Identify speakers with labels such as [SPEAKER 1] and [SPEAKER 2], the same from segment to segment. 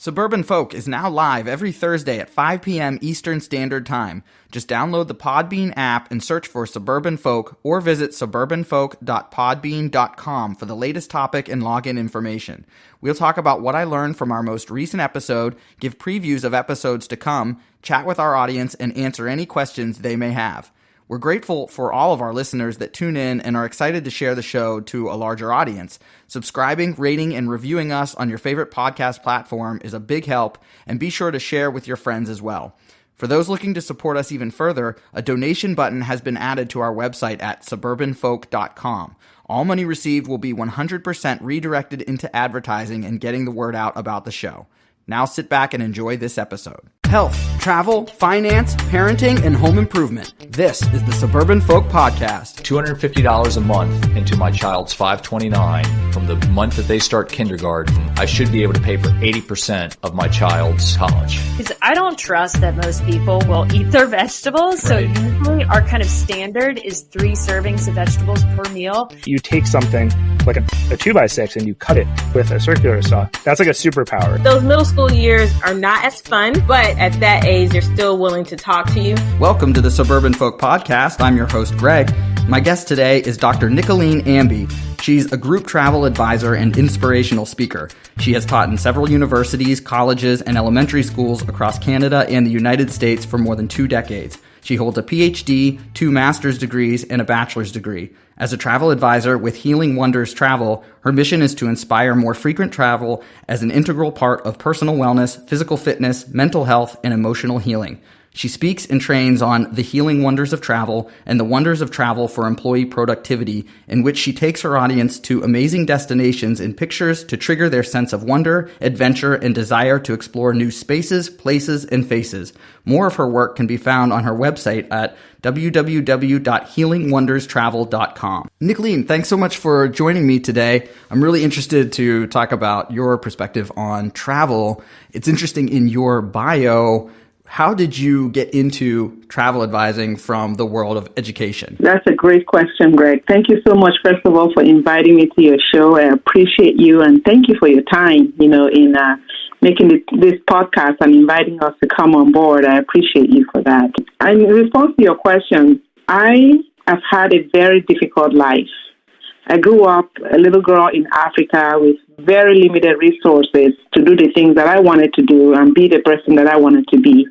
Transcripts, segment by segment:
[SPEAKER 1] Suburban Folk is now live every Thursday at 5 p.m. Eastern Standard Time. Just download the Podbean app and search for Suburban Folk or visit suburbanfolk.podbean.com for the latest topic and login information. We'll talk about what I learned from our most recent episode, give previews of episodes to come, chat with our audience, and answer any questions they may have. We're grateful for all of our listeners that tune in and are excited to share the show to a larger audience. Subscribing, rating, and reviewing us on your favorite podcast platform is a big help, and be sure to share with your friends as well. For those looking to support us even further, a donation button has been added to our website at suburbanfolk.com. All money received will be 100% redirected into advertising and getting the word out about the show. Now sit back and enjoy this episode. Health, travel, finance, parenting, and home improvement. This is the Suburban Folk Podcast.
[SPEAKER 2] $250 a month into my child's $529 from the month that they start kindergarten. I should be able to pay for 80% of my child's college.
[SPEAKER 3] Because I don't trust that most people will eat their vegetables. So usually our kind of standard is 3 servings of vegetables per meal.
[SPEAKER 4] You take something like a 2x6 and you cut it with a circular saw. That's like a superpower.
[SPEAKER 5] Those middle school years are not as fun, but at that age, they're still willing to talk to you.
[SPEAKER 1] Welcome to the Suburban Folk Podcast. I'm your host, Greg. My guest today is Dr. Nicoline Ambe. She's a group travel advisor and inspirational speaker. She has taught in several universities, colleges, and elementary schools across Canada and the United States for more than 2 decades. She holds a PhD, 2 master's degrees, and a bachelor's degree. As a travel advisor with Healing Wonders Travel, her mission is to inspire more frequent travel as an integral part of personal wellness, physical fitness, mental health, and emotional healing. She speaks and trains on the healing wonders of travel and the wonders of travel for employee productivity, in which she takes her audience to amazing destinations in pictures to trigger their sense of wonder, adventure, and desire to explore new spaces, places, and faces. More of her work can be found on her website at www.healingwonderstravel.com. Nicoline, thanks so much for joining me today. I'm really interested to talk about your perspective on travel. It's interesting in your bio. How did you get into travel advising from the world of education?
[SPEAKER 6] That's a great question, Greg. Thank you so much, first of all, for inviting me to your show. I appreciate you, and thank you for your time, in making this podcast and inviting us to come on board. I appreciate you for that. In response to your question, I have had a very difficult life. I grew up a little girl in Africa with very limited resources to do the things that I wanted to do and be the person that I wanted to be.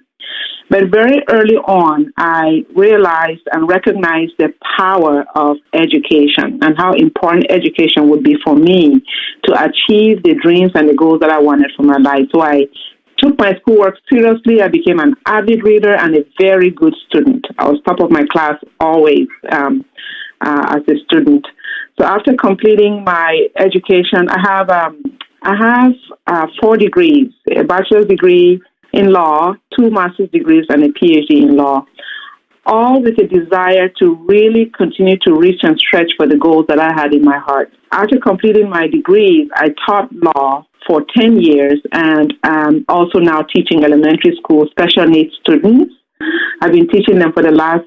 [SPEAKER 6] But very early on, I realized and recognized the power of education and how important education would be for me to achieve the dreams and the goals that I wanted for my life. So I took my schoolwork seriously. I became an avid reader and a very good student. I was top of my class always as a student. So after completing my education, I have 4 degrees: a bachelor's degree in law, 2 master's degrees, and a PhD in law, all with a desire to really continue to reach and stretch for the goals that I had in my heart. After completing my degrees, I taught law for 10 years and also now teaching elementary school special needs students. I've been teaching them for the last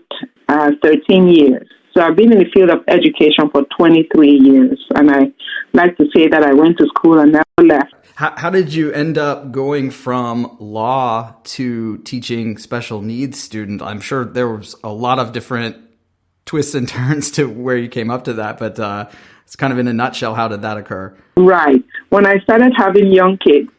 [SPEAKER 6] 13 years. So I've been in the field of education for 23 years, and I like to say that I went to school and never left.
[SPEAKER 1] How did you end up going from law to teaching special needs students? I'm sure there was a lot of different twists and turns to where you came up to that, but it's kind of in a nutshell, how did that occur?
[SPEAKER 6] Right. When I started having young kids,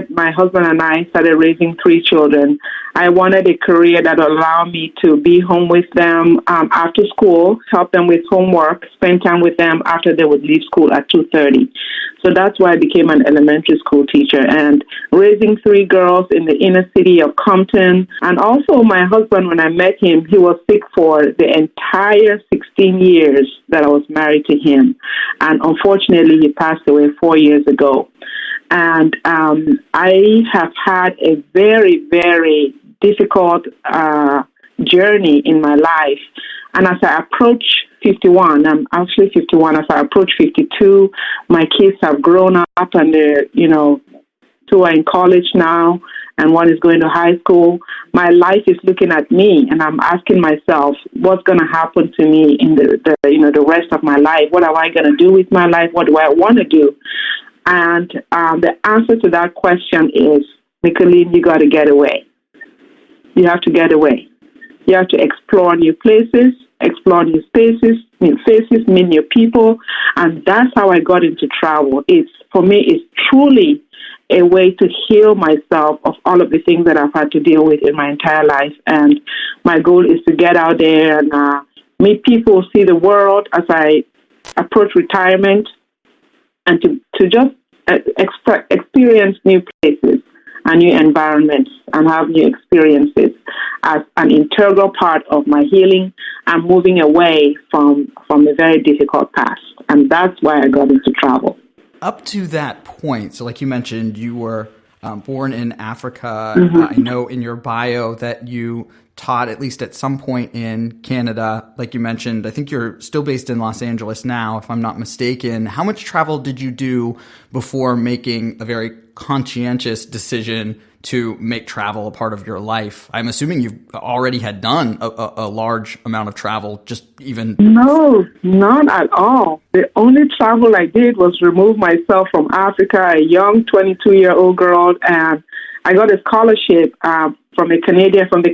[SPEAKER 6] my husband and I started raising 3 children. I wanted a career that would allow me to be home with them after school, help them with homework, spend time with them after they would leave school at 2:30. So that's why I became an elementary school teacher, and raising 3 girls in the inner city of Compton. And also my husband, when I met him, he was sick for the entire 16 years that I was married to him. And unfortunately, he passed away 4 years ago. And I have had a very, very difficult journey in my life. And as I approach 51, I'm actually 51, as I approach 52, my kids have grown up and they're, 2 are in college now and 1 is going to high school. My life is looking at me and I'm asking myself, what's going to happen to me in the rest of my life? What am I going to do with my life? What do I want to do? And the answer to that question is, Nicoline, you got to get away. You have to get away. You have to explore new places, explore new spaces, new faces, meet new people. And that's how I got into travel. For me, it's truly a way to heal myself of all of the things that I've had to deal with in my entire life. And my goal is to get out there and meet people, see the world as I approach retirement, and to just experience new places and new environments and have new experiences as an integral part of my healing and moving away from a very difficult past. And that's why I got into travel.
[SPEAKER 1] Up to that point, so like you mentioned, you were born in Africa.
[SPEAKER 6] Mm-hmm.
[SPEAKER 1] I know in your bio that you taught at least at some point in Canada. Like you mentioned, I think you're still based in Los Angeles now, if I'm not mistaken. How much travel did you do before making a very conscientious decision to make travel a part of your life? I'm assuming you've already had done a large amount of travel, just even...
[SPEAKER 6] No, not at all. The only travel I did was remove myself from Africa, a young 22-year-old girl, and I got a scholarship from the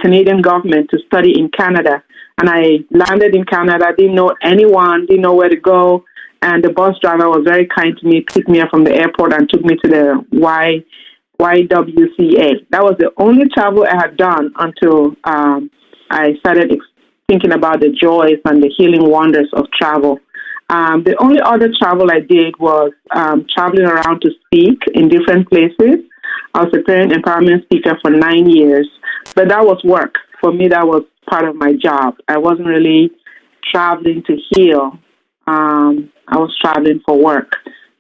[SPEAKER 6] Canadian government to study in Canada. And I landed in Canada, didn't know anyone, didn't know where to go. And the bus driver was very kind to me, picked me up from the airport and took me to the YWCA. That was the only travel I had done until I started thinking about the joys and the healing wonders of travel. The only other travel I did was traveling around to speak in different places. I was a parent empowerment speaker for 9 years, but that was work. For me, that was part of my job. I wasn't really traveling to heal. I was traveling for work.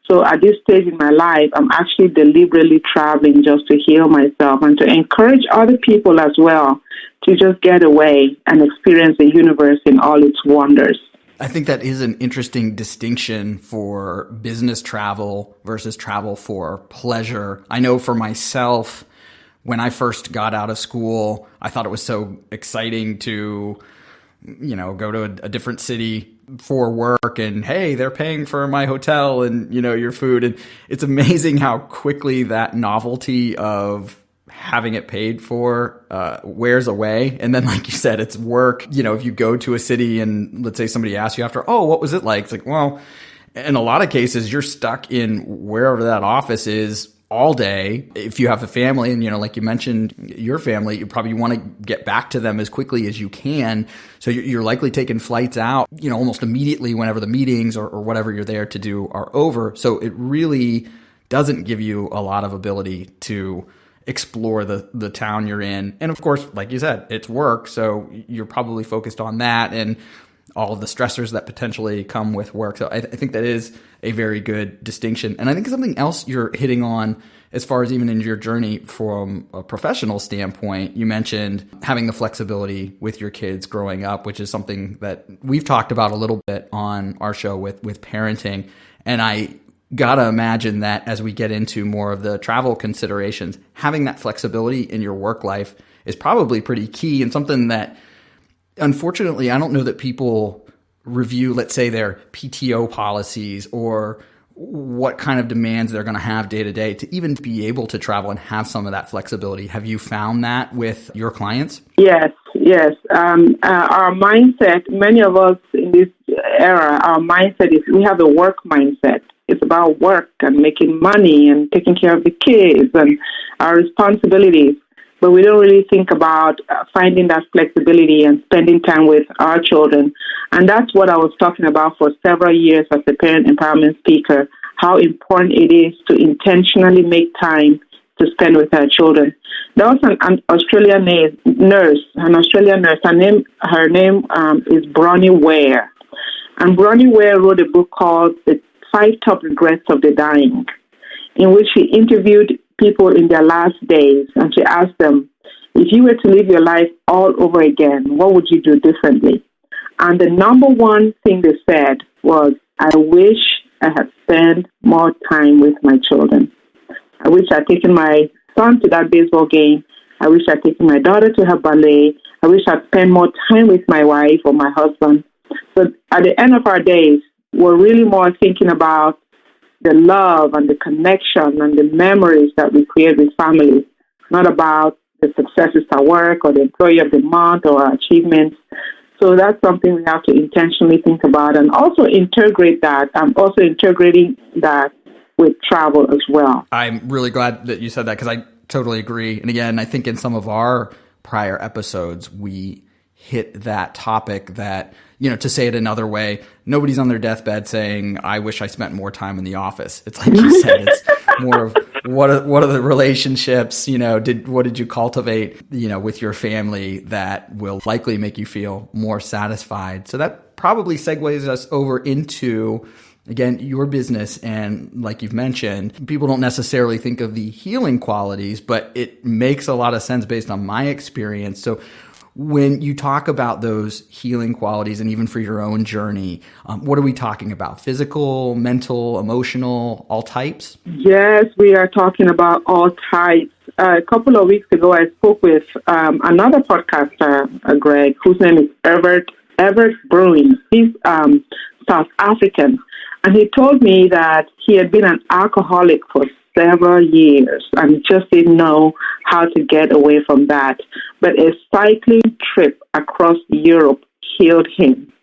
[SPEAKER 6] So at this stage in my life, I'm actually deliberately traveling just to heal myself and to encourage other people as well to just get away and experience the universe in all its wonders.
[SPEAKER 1] I think that is an interesting distinction for business travel versus travel for pleasure. I know for myself, when I first got out of school, I thought it was so exciting to, go to a different city for work, and hey, they're paying for my hotel and, your food. And it's amazing how quickly that novelty of having it paid for wears away. And then, like you said, it's work. If you go to a city and let's say somebody asks you after, oh, what was it like? It's like, well, in a lot of cases, you're stuck in wherever that office is all day. If you have a family and, like you mentioned, your family, you probably want to get back to them as quickly as you can. So you're likely taking flights out, almost immediately whenever the meetings or whatever you're there to do are over. So it really doesn't give you a lot of ability to explore the town you're in. And of course, like you said, it's work. So you're probably focused on that and all of the stressors that potentially come with work. So I think that is a very good distinction. And I think something else you're hitting on as far as even in your journey from a professional standpoint, you mentioned having the flexibility with your kids growing up, which is something that we've talked about a little bit on our show with parenting. And I gotta imagine that as we get into more of the travel considerations, having that flexibility in your work life is probably pretty key and something that, unfortunately, I don't know that people review, let's say, their PTO policies or what kind of demands they're going to have day to day to even be able to travel and have some of that flexibility. Have you found that with your clients?
[SPEAKER 6] Yes. Our mindset, many of us in this era, our mindset is we have a work mindset. It's about work and making money and taking care of the kids and our responsibilities. But we don't really think about finding that flexibility and spending time with our children. And that's what I was talking about for several years as a parent empowerment speaker, how important it is to intentionally make time to spend with our children. There was an Australian nurse. Her name is Bronnie Ware. And Bronnie Ware wrote a book called The 5 Top Regrets of the Dying, in which she interviewed people in their last days, and she asked them, if you were to live your life all over again, what would you do differently? And the number one thing they said was, I wish I had spent more time with my children. I wish I'd taken my son to that baseball game. I wish I'd taken my daughter to her ballet. I wish I'd spent more time with my wife or my husband. So at the end of our days, we're really more thinking about the love and the connection and the memories that we create with families, not about the successes at work or the employee of the month or our achievements. So that's something we have to intentionally think about and also integrate that. I'm also integrating that with travel as well.
[SPEAKER 1] I'm really glad that you said that, because I totally agree. And again, I think in some of our prior episodes, we hit that topic that, to say it another way, nobody's on their deathbed saying, I wish I spent more time in the office. It's like you said, it's more of what are the relationships, what did you cultivate, with your family that will likely make you feel more satisfied. So that probably segues us over into, again, your business. And like you've mentioned, people don't necessarily think of the healing qualities, but it makes a lot of sense based on my experience. So when you talk about those healing qualities, and even for your own journey, what are we talking about? Physical, mental, emotional, all types?
[SPEAKER 6] Yes, we are talking about all types. A couple of weeks ago, I spoke with another podcaster, Greg, whose name is Everett Bruin. He's South African. And he told me that he had been an alcoholic for several years and just didn't know how to get away from that. But a cycling trip across Europe healed him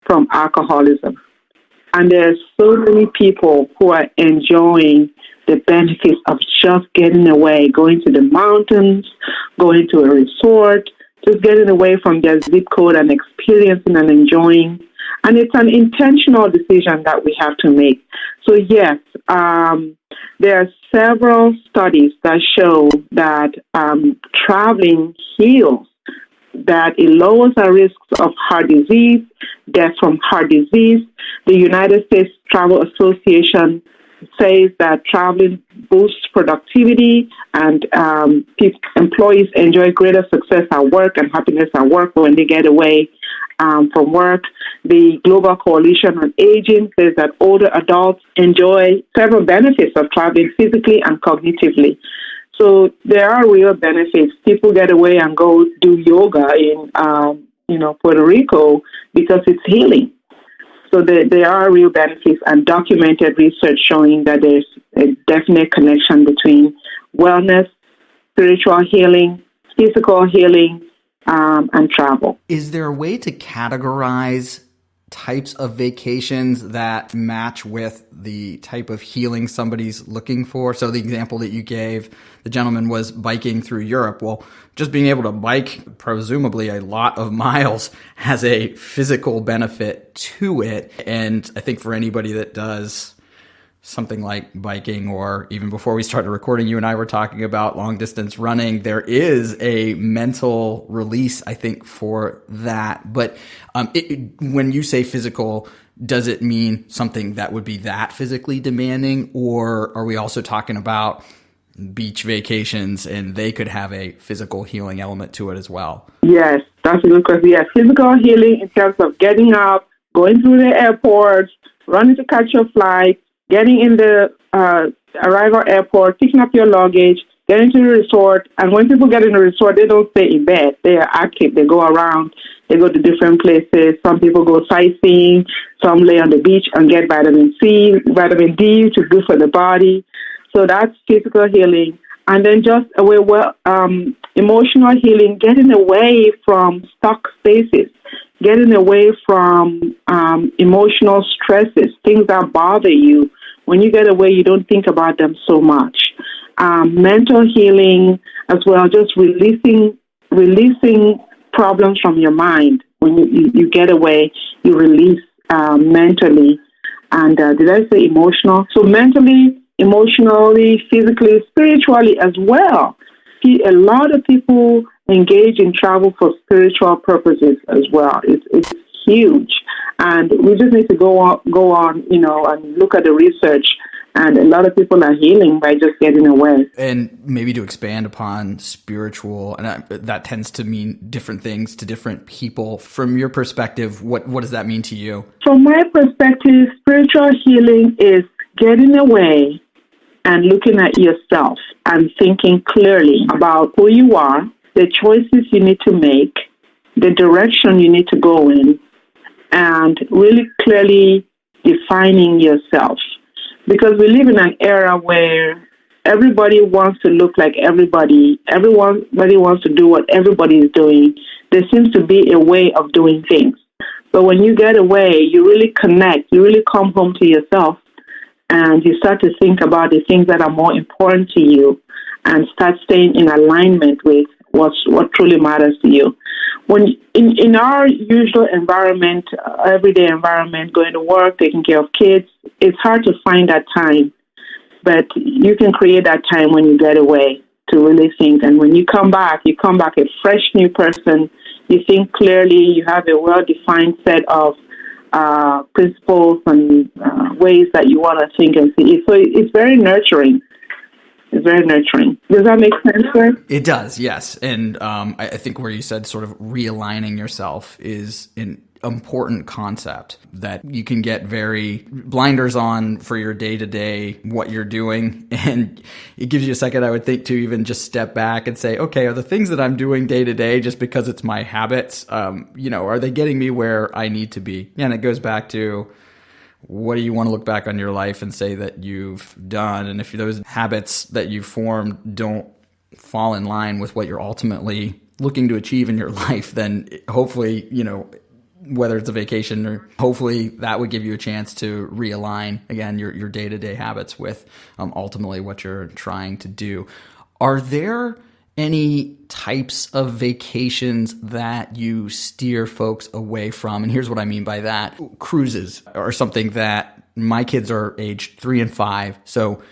[SPEAKER 6] from alcoholism. And there are so many people who are enjoying the benefits of just getting away, going to the mountains, going to a resort, just getting away from their zip code and experiencing and enjoying. And it's an intentional decision that we have to make. So yes, there are several studies that show that traveling heals, that it lowers our risks of heart disease, death from heart disease. The United States Travel Association says that traveling boosts productivity and employees enjoy greater success at work and happiness at work when they get away from work. The Global Coalition on Aging says that older adults enjoy several benefits of traveling physically and cognitively. So there are real benefits. People get away and go do yoga in Puerto Rico because it's healing. So there are real benefits and documented research showing that there's a definite connection between wellness, spiritual healing, physical healing, and travel.
[SPEAKER 1] Is there a way to categorize types of vacations that match with the type of healing somebody's looking for? So the example that you gave, the gentleman was biking through Europe. Well, just being able to bike, presumably a lot of miles, has a physical benefit to it. And I think for anybody that does something like biking, or even before we started recording, you and I were talking about long distance running, there is a mental release, I think, for that. But when you say physical, does it mean something that would be that physically demanding, or are we also talking about beach vacations and they could have a physical healing element to it as well?
[SPEAKER 6] Yes, that's a good question. Yes, physical healing in terms of getting up, going through the airport, running to catch your flight, getting in the arrival airport, picking up your luggage, getting to the resort. And when people get in the resort, they don't stay in bed. They are active. They go around. They go to different places. Some people go sightseeing. Some lay on the beach and get vitamin C, vitamin D, which is good for the body. So that's physical healing. And then just emotional healing, getting away from stuck spaces, getting away from emotional stresses, things that bother you. When you get away, you don't think about them so much. Mental healing as well, just releasing problems from your mind. When you get away, you release mentally. And did I say emotional? So mentally, emotionally, physically, spiritually as well. A lot of people engage in travel for spiritual purposes as well. It's huge. And we just need to go on, and look at the research. And a lot of people are healing by just getting away.
[SPEAKER 1] And maybe to expand upon spiritual, and that tends to mean different things to different people. From your perspective, what does that mean to you?
[SPEAKER 6] From my perspective, spiritual healing is getting away and looking at yourself and thinking clearly about who you are, the choices you need to make, the direction you need to go in, and really clearly defining yourself. because we live in an era where everybody wants to look like everybody. Everybody wants to do what everybody is doing. There seems to be a way of doing things. But when you get away, you really connect. You really come home to yourself, and you start to think about the things that are more important to you and start staying in alignment with what truly matters to you. When in our usual environment, everyday environment, going to work, taking care of kids, it's hard to find that time. But you can create that time when you get away to really think. And when you come back a fresh new person. You think clearly, you have a well-defined set of principles and ways that you want to think and see. So it's very nurturing. It's very nurturing. Does that make sense, sir?
[SPEAKER 1] It does, yes. And I think where you said sort of realigning yourself is an important concept that you can get very blinders on for your day-to-day, what you're doing. And it gives you a second, I would think, to even just step back and say, okay, are the things that I'm doing day-to-day just because it's my habits, are they getting me where I need to be? And it goes back to, what do you want to look back on your life and say that you've done? And if those habits that you've formed don't fall in line with what you're ultimately looking to achieve in your life, then hopefully, whether it's a vacation or hopefully that would give you a chance to realign, again, your day-to-day habits with ultimately what you're trying to do. Are there any types of vacations that you steer folks away from? And here's what I mean by that. Cruises are something that my kids are aged 3 and 5. So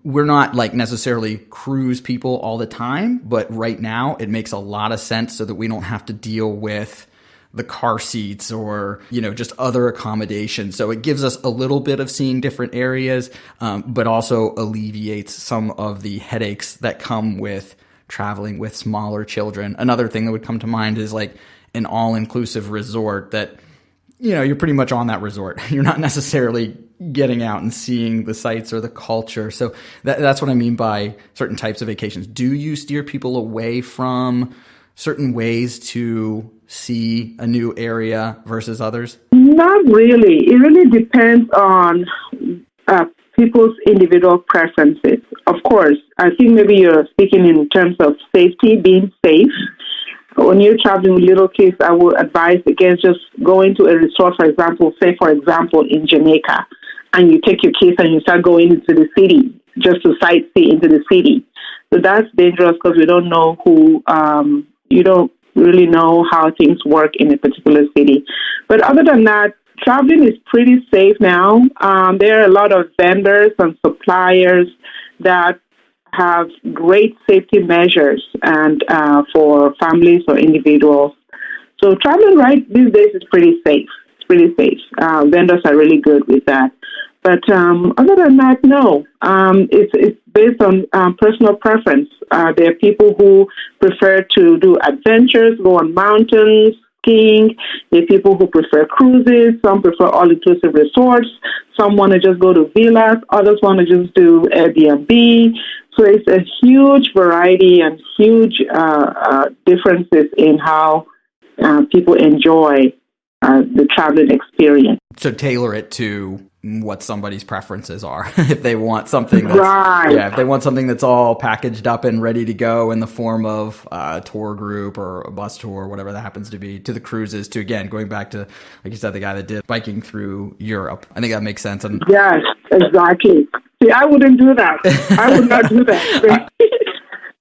[SPEAKER 1] we're not like necessarily cruise people all the time, but right now it makes a lot of sense so that we don't have to deal with the car seats or, just other accommodations. So it gives us a little bit of seeing different areas, but also alleviates some of the headaches that come with traveling with smaller children. Another thing that would come to mind is like an all-inclusive resort that, you're pretty much on that resort. You're not necessarily getting out and seeing the sights or the culture. So that's what I mean by certain types of vacations. Do you steer people away from certain ways to see a new area versus others?
[SPEAKER 6] Not really. It really depends on people's individual preferences. Of course, I think maybe you're speaking in terms of safety, being safe. When you're traveling with little kids, I would advise against just going to a resort, for example, in Jamaica, and you take your kids and you start going into the city, just to sightsee into the city. So that's dangerous because we don't know you don't really know how things work in a particular city. But other than that, traveling is pretty safe now. There are a lot of vendors and suppliers that have great safety measures and for families or individuals. So traveling right these days is pretty safe. It's pretty safe. Vendors are really good with that. But other than that, no. It's based on personal preference. There are people who prefer to do adventures, go on mountains, skiing. There are people who prefer cruises. Some prefer all-inclusive resorts. Some want to just go to villas. Others want to just do Airbnb. So it's a huge variety and huge differences in how people enjoy the traveling experience.
[SPEAKER 1] So tailor it to what somebody's preferences are. If they want something that's, if they want something that's all packaged up and ready to go in the form of a tour group or a bus tour, whatever that happens to be, to the cruises, to, again, going back to, like you said, the guy that did biking through Europe. I think that makes sense. And
[SPEAKER 6] yes, exactly. See, I wouldn't do that. I would not do that.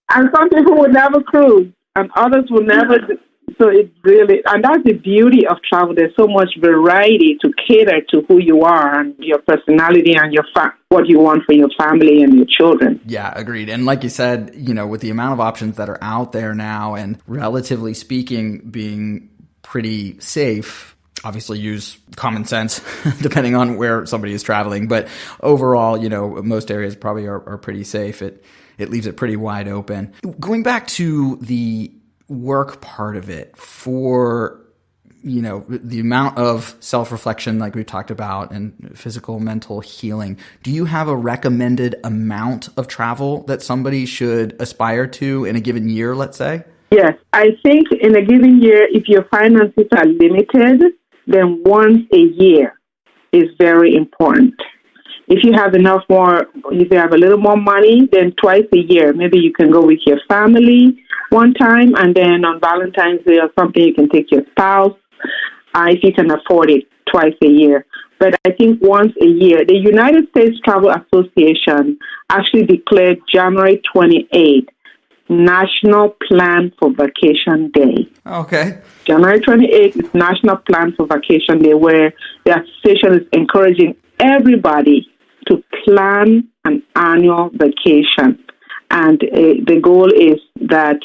[SPEAKER 6] And some people would never cruise and others will never. So it's really, and that's the beauty of travel. There's so much variety to cater to who you are and your personality and your what you want for your family and your children.
[SPEAKER 1] Yeah, agreed. And like you said, with the amount of options that are out there now and relatively speaking being pretty safe, obviously use common sense depending on where somebody is traveling. But overall, most areas probably are pretty safe. It leaves it pretty wide open. Going back to the work part of it, for the amount of self-reflection like we talked about and physical, mental healing, do you have a recommended amount of travel that somebody should aspire to in a given year, let's say?
[SPEAKER 6] Yes, I think in a given year, if your finances are limited, then once a year is very important. If you have if you have a little more money, then twice a year. Maybe you can go with your family one time, and then on Valentine's Day or something, you can take your spouse, if you can afford it, twice a year. But I think once a year, the United States Travel Association actually declared January 28th National Plan for Vacation Day.
[SPEAKER 1] Okay.
[SPEAKER 6] January 28th is National Plan for Vacation Day, where the association is encouraging everybody to plan an annual vacation. And the goal is that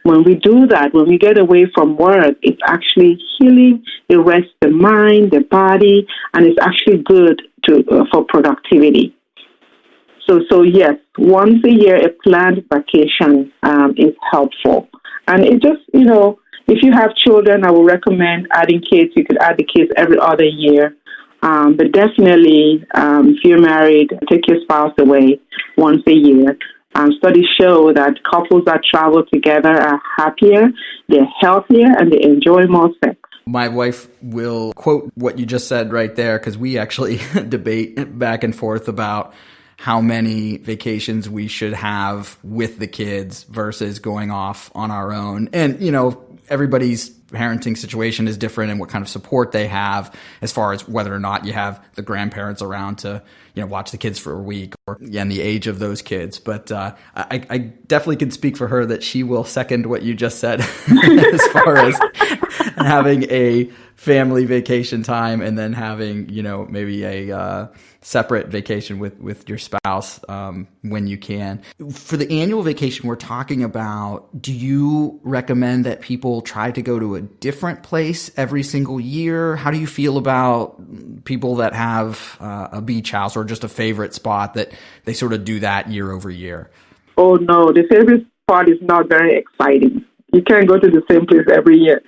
[SPEAKER 6] when we do that, when we get away from work, it's actually healing. It rests the mind, the body, and it's actually good for productivity. So yes, once a year, a planned vacation is helpful. And it just, if you have children, I would recommend adding kids. You could add the kids every other year. But definitely, if you're married, take your spouse away once a year. Studies show that couples that travel together are happier, they're healthier, and they enjoy more sex.
[SPEAKER 1] My wife will quote what you just said right there, because we actually debate back and forth about how many vacations we should have with the kids versus going off on our own. And, everybody's parenting situation is different and what kind of support they have as far as whether or not you have the grandparents around to, watch the kids for a week and the age of those kids. But I definitely can speak for her that she will second what you just said as far as having a family vacation time and then having, maybe a separate vacation with your spouse when you can. For the annual vacation we're talking about, do you recommend that people try to go to a different place every single year? How do you feel about people that have a beach house or just a favorite spot that they sort of do that year over year?
[SPEAKER 6] Oh, no, the favorite spot is not very exciting. You can't go to the same place every year.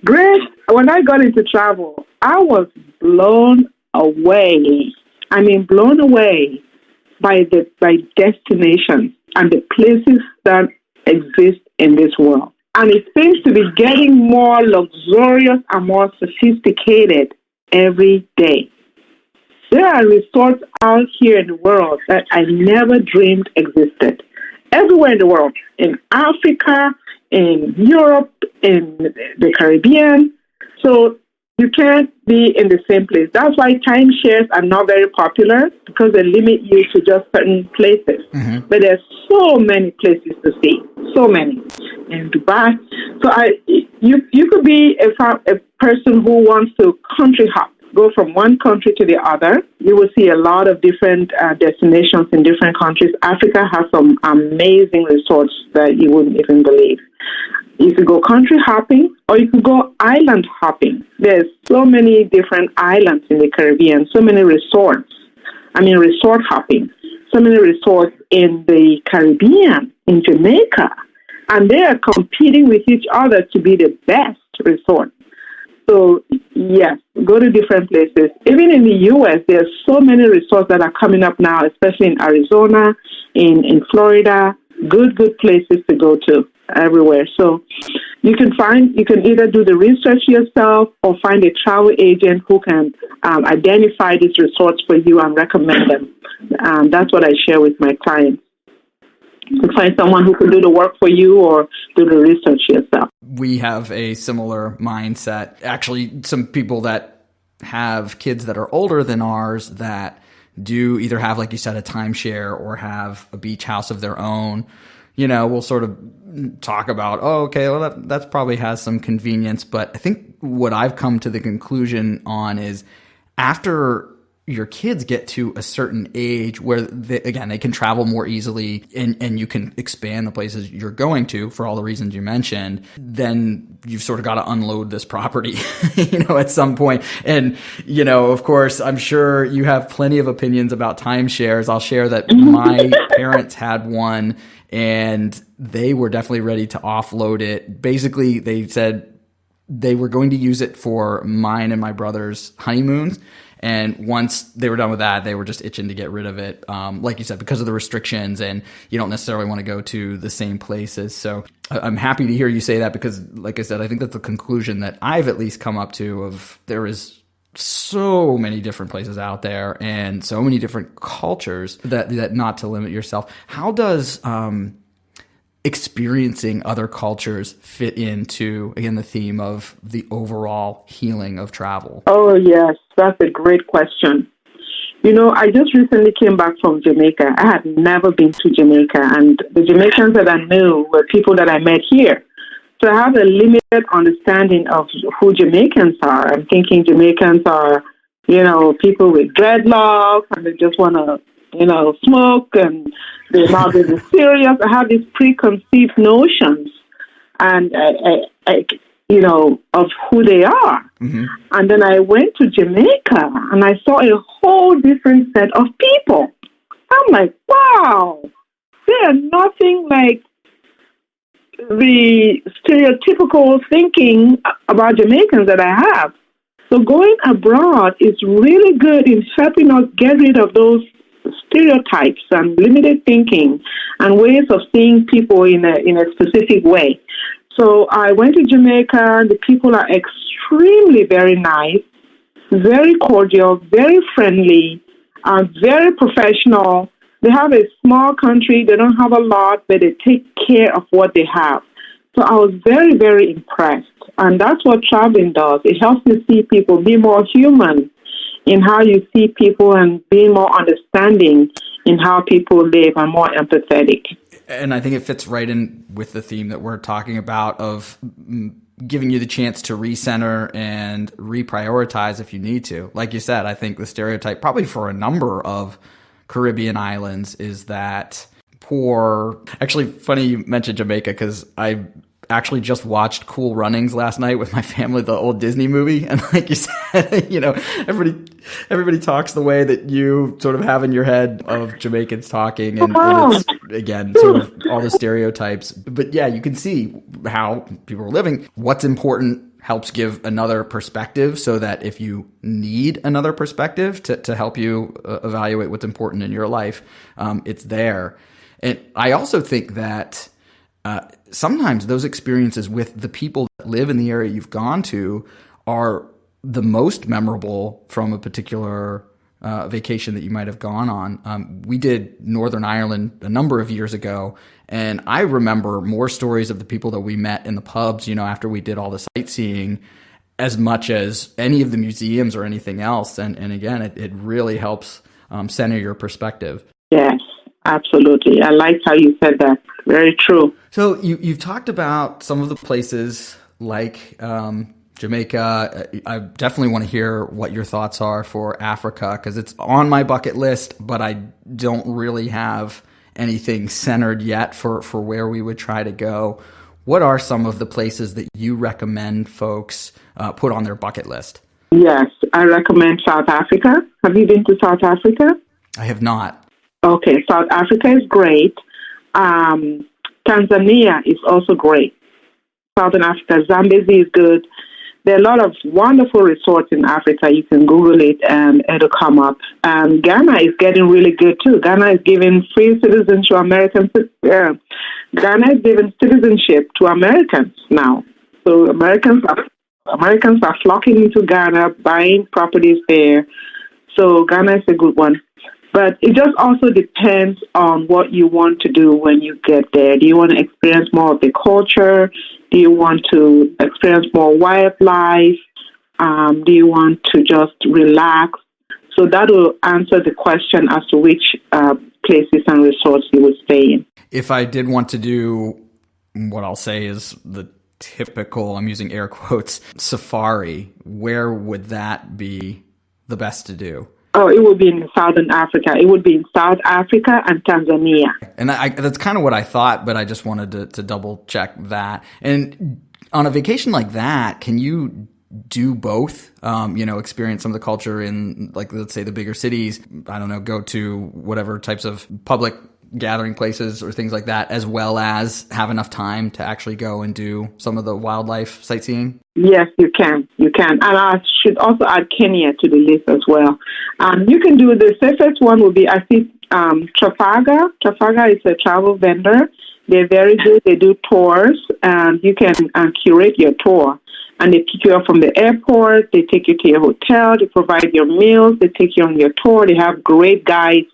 [SPEAKER 6] Greg, when I got into travel, I was blown away. Blown away by destinations and the places that exist in this world. And it seems to be getting more luxurious and more sophisticated every day. There are resorts out here in the world that I never dreamed existed. Everywhere in the world, in Africa, in Europe, in the Caribbean. So you can't be in the same place. That's why timeshares are not very popular, because they limit you to just certain places. Mm-hmm. But there's so many places to see, so many in Dubai. So you could be a person who wants to country hop, go from one country to the other. You will see a lot of different destinations in different countries. Africa has some amazing resorts that you wouldn't even believe. You could go country hopping, or you could go island hopping. There's so many different islands in the Caribbean, so many resorts. Resort hopping. So many resorts in the Caribbean, in Jamaica. And they are competing with each other to be the best resort. So, yes, go to different places. Even in the U.S., there are so many resorts that are coming up now, especially in Arizona, in Florida. Good places to go to everywhere. So you can either do the research yourself or find a travel agent who can identify these resorts for you and recommend them. That's what I share with my clients. To find someone who can do the work for you or do the research yourself.
[SPEAKER 1] We have a similar mindset. Actually, some people that have kids that are older than ours that do either have, like you said, a timeshare or have a beach house of their own, we'll sort of talk about, that probably has some convenience. But I think what I've come to the conclusion on is after your kids get to a certain age where they can travel more easily and you can expand the places you're going to for all the reasons you mentioned, then you've sort of got to unload this property, at some point. And, of course, I'm sure you have plenty of opinions about timeshares. I'll share that my parents had one and they were definitely ready to offload it. Basically, they said they were going to use it for mine and my brother's honeymoons. And once they were done with that, they were just itching to get rid of it. Like you said, because of the restrictions and you don't necessarily want to go to the same places. So I'm happy to hear you say that because, like I said, I think that's the conclusion that I've at least come up to of there is so many different places out there and so many different cultures that not to limit yourself. How does experiencing other cultures fit into, again, the theme of the overall healing of travel?
[SPEAKER 6] Oh, yes, that's a great question. I just recently came back from Jamaica. I had never been to Jamaica, and the Jamaicans that I knew were people that I met here. So I have a limited understanding of who Jamaicans are. I'm thinking Jamaicans are, people with dreadlocks, and they just want to, smoke, and they're not really serious. I have these preconceived notions, and of who they are. Mm-hmm. And then I went to Jamaica and I saw a whole different set of people. I'm like, wow, they are nothing like the stereotypical thinking about Jamaicans that I have. So going abroad is really good in helping us get rid of those stereotypes and limited thinking and ways of seeing people in a specific way. So I went to Jamaica. The people are extremely very nice, very cordial, very friendly, very professional. They have a small country. They don't have a lot, but they take care of what they have. So I was very, very impressed. And that's what traveling does. It helps you see people, be more human in how you see people and be more understanding in how people live and more empathetic.
[SPEAKER 1] And I think it fits right in with the theme that we're talking about of giving you the chance to recenter and reprioritize if you need to. Like you said, I think the stereotype probably for a number of Caribbean islands is that poor. Actually, funny you mentioned Jamaica because I actually just watched Cool Runnings last night with my family, the old Disney movie. And like you said, everybody talks the way that you sort of have in your head of Jamaicans talking. And it's, again, sort of all the stereotypes. But yeah, you can see how people are living. What's important helps give another perspective so that if you need another perspective to help you evaluate what's important in your life, it's there. And I also think that sometimes those experiences with the people that live in the area you've gone to are the most memorable from a particular vacation that you might have gone on. We did Northern Ireland a number of years ago, and I remember more stories of the people that we met in the pubs, after we did all the sightseeing, as much as any of the museums or anything else. And again, it really helps center your perspective.
[SPEAKER 6] Yes, absolutely. I liked how you said that. Very true.
[SPEAKER 1] So you've talked about some of the places like Jamaica. I definitely want to hear what your thoughts are for Africa because it's on my bucket list, but I don't really have anything centered yet for where we would try to go. What are some of the places that you recommend folks put on their bucket list?
[SPEAKER 6] Yes, I recommend South Africa. Have you been to South Africa?
[SPEAKER 1] I have not.
[SPEAKER 6] Okay, South Africa is great. Tanzania is also great. Southern Africa, Zambezi is good. There are a lot of wonderful resorts in Africa. You can Google it and it'll come up. Ghana is getting really good too. Ghana is giving free citizenship to Americans. Ghana is giving citizenship to Americans now. So Americans are flocking into Ghana, buying properties there. So Ghana is a good one. But it just also depends on what you want to do when you get there. Do you want to experience more of the culture? Do you want to experience more wildlife? Do you want to just relax? So that will answer the question as to which places and resorts you would stay in.
[SPEAKER 1] If I did want to do what I'll say is the typical, I'm using air quotes, safari, where would that be the best to do?
[SPEAKER 6] Oh, it would be in Southern Africa. It would be in South Africa and Tanzania.
[SPEAKER 1] And that's kind of what I thought, but I just wanted to double check that. And on a vacation like that, can you do both? Experience some of the culture in, like, let's say the bigger cities, I don't know, go to whatever types of public gathering places or things like that, as well as have enough time to actually go and do some of the wildlife sightseeing?
[SPEAKER 6] Yes, you can. You can. And I should also add Kenya to the list as well. You can do the safest one will be, I think, Trafalgar. Trafalgar is a travel vendor. They're very good. They do tours, and you can curate your tour. and they pick you up from the airport. They take you to your hotel. They provide your meals. They take you on your tour. They have great guides,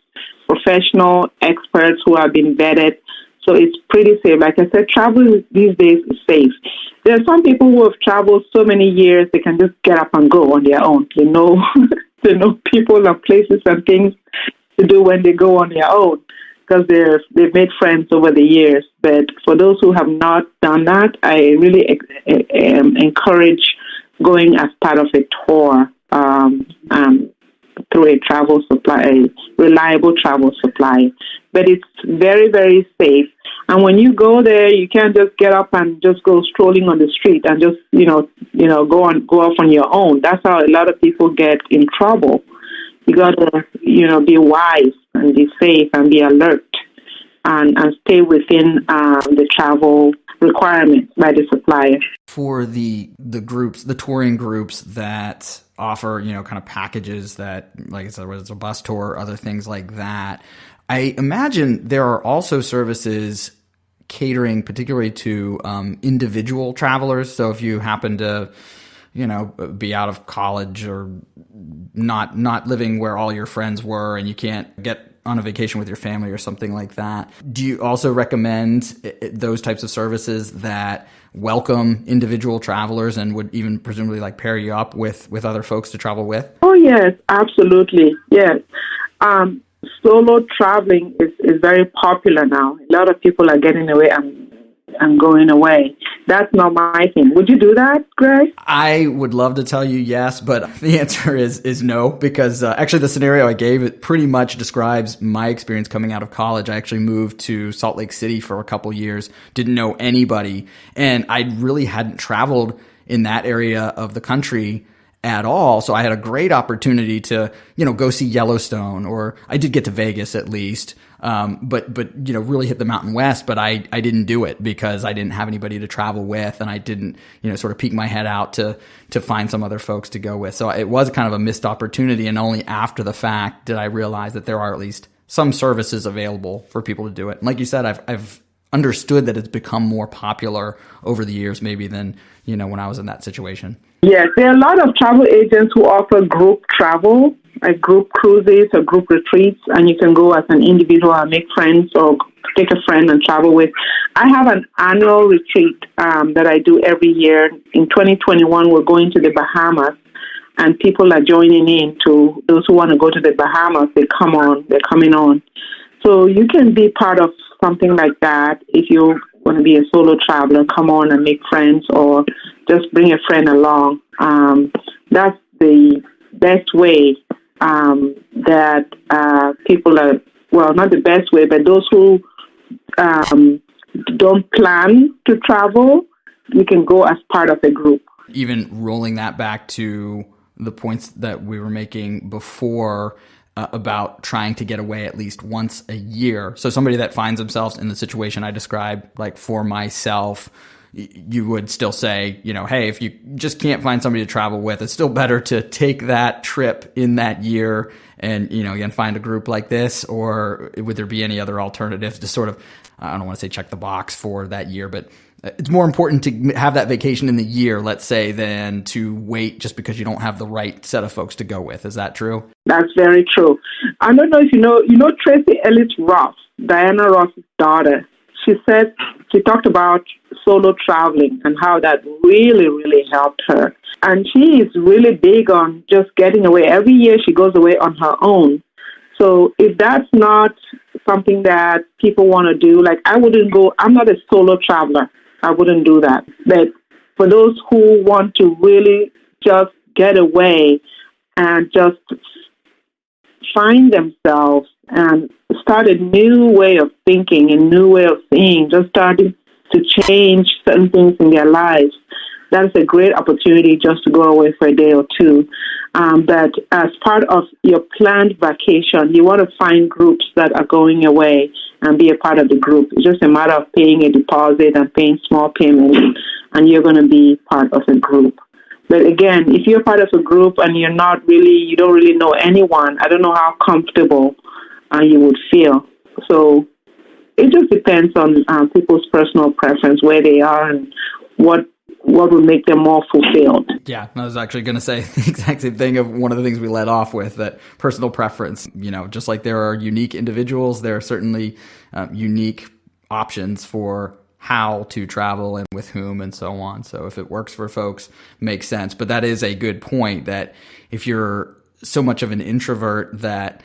[SPEAKER 6] professional experts who have been vetted. So it's pretty safe. Like I said, travel these days is safe. There are some people who have traveled so many years, they can just get up and go on their own. They know, they know people and places and things to do when they go on their own because they've made friends over the years. But for those who have not done that, I really encourage going as part of a tour through a travel supply, a reliable travel supply. But it's very, very safe. And when you go there, you can't just get up and just go strolling on the street and just, go off on your own. That's how a lot of people get in trouble. You got to, be wise and be safe and be alert and stay within the travel requirements by the supplier.
[SPEAKER 1] For the groups, the touring groups that offer, kind of packages that, like I said, whether it's a bus tour or other things like that, I imagine there are also services catering particularly to individual travelers. So if you happen to, be out of college or not living where all your friends were and you can't get on a vacation with your family or something like that, do you also recommend those types of services that welcome individual travelers and would even presumably pair you up with other folks to travel with?
[SPEAKER 6] Oh, yes, absolutely. Yes. Solo traveling is very popular now. A lot of people are getting away and going away. That's not my thing. Would you do that, Greg?
[SPEAKER 1] I would love to tell you yes, but the answer is no, because actually the scenario I gave, it pretty much describes my experience coming out of college. I actually moved to Salt Lake City for a couple years, didn't know anybody, and I really hadn't traveled in that area of the country at all. So I had a great opportunity to, go see Yellowstone, or I did get to Vegas at least. But really hit the Mountain West, but I didn't do it because I didn't have anybody to travel with, and I didn't, sort of peek my head out to find some other folks to go with. So it was kind of a missed opportunity. And only after the fact did I realize that there are at least some services available for people to do it. And like you said, I've understood that it's become more popular over the years, maybe than, when I was in that situation.
[SPEAKER 6] Yes, there are a lot of travel agents who offer group travel, like group cruises or group retreats, and you can go as an individual and make friends or take a friend and travel with. I have an annual retreat that I do every year. In 2021, we're going to the Bahamas, and people are joining in. To those who want to go to the Bahamas, they're coming on. So you can be part of something like that if you want to be a solo traveler. Come on and make friends, or just bring a friend along. That's the best way that people are, well, not the best way, but those who don't plan to travel, you can go as part of a group.
[SPEAKER 1] Even rolling that back to the points that we were making before about trying to get away at least once a year. So somebody that finds themselves in the situation I described, like for myself, you would still say, hey, if you just can't find somebody to travel with, it's still better to take that trip in that year and, again, find a group like this. Or would there be any other alternatives to sort of, I don't want to say check the box for that year, but it's more important to have that vacation in the year, let's say, than to wait just because you don't have the right set of folks to go with. Is that true? That's
[SPEAKER 6] very true. I don't know if you know Tracy Ellis Ross, Diana Ross's daughter. She talked about solo traveling and how that really, really helped her. And she is really big on just getting away. Every year she goes away on her own. So if that's not something that people want to do, I wouldn't go. I'm not a solo traveler. I wouldn't do that. But for those who want to really just get away and just find themselves and start a new way of thinking, a new way of seeing, just starting to change certain things in their lives, that's a great opportunity just to go away for a day or two. But as part of your planned vacation, you want to find groups that are going away and be a part of the group. It's just a matter of paying a deposit and paying small payments, and you're going to be part of a group. But again, if you're part of a group and you don't really know anyone, I don't know how comfortable you would feel. So it just depends on people's personal preference, where they are and what what would make them more fulfilled.
[SPEAKER 1] Yeah, I was actually going to say the exact same thing of one of the things we led off with, that personal preference. Just like there are unique individuals, there are certainly unique options for how to travel and with whom and so on. So if it works for folks, makes sense. But that is a good point, that if you're so much of an introvert that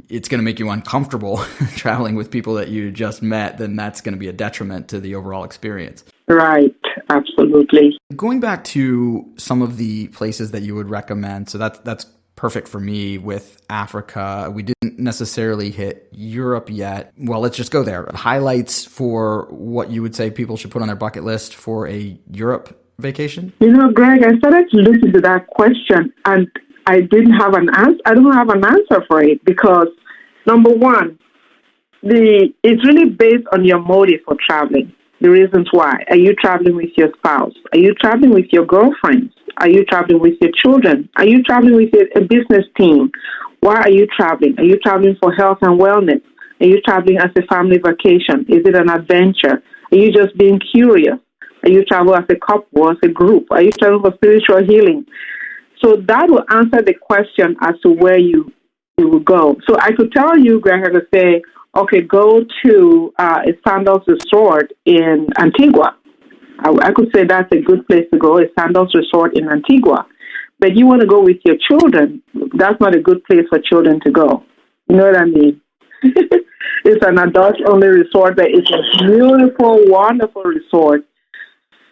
[SPEAKER 1] it's going to make you uncomfortable traveling with people that you just met, then that's going to be a detriment to the overall experience.
[SPEAKER 6] Right, absolutely.
[SPEAKER 1] Going back to some of the places that you would recommend, so that's perfect for me with Africa. We didn't necessarily hit Europe yet. Well, let's just go there. Highlights for what you would say people should put on their bucket list for a Europe vacation?
[SPEAKER 6] Greg, I started to look into that question and I didn't have an answer. I don't have an answer for it because, number one, it's really based on your motive for traveling. The reasons why. Are you traveling with your spouse? Are you traveling with your girlfriends? Are you traveling with your children? Are you traveling with a business team? Why are you traveling? Are you traveling for health and wellness? Are you traveling as a family vacation? Is it an adventure? Are you just being curious? Are you traveling as a couple or as a group? Are you traveling for spiritual healing? So that will answer the question as to where you will go. So I could tell you, Greg, I could say, okay, go to a Sandals Resort in Antigua. I could say that's a good place to go, a Sandals Resort in Antigua. But you want to go with your children, that's not a good place for children to go. You know what I mean? It's an adult-only resort, but it's a beautiful, wonderful resort.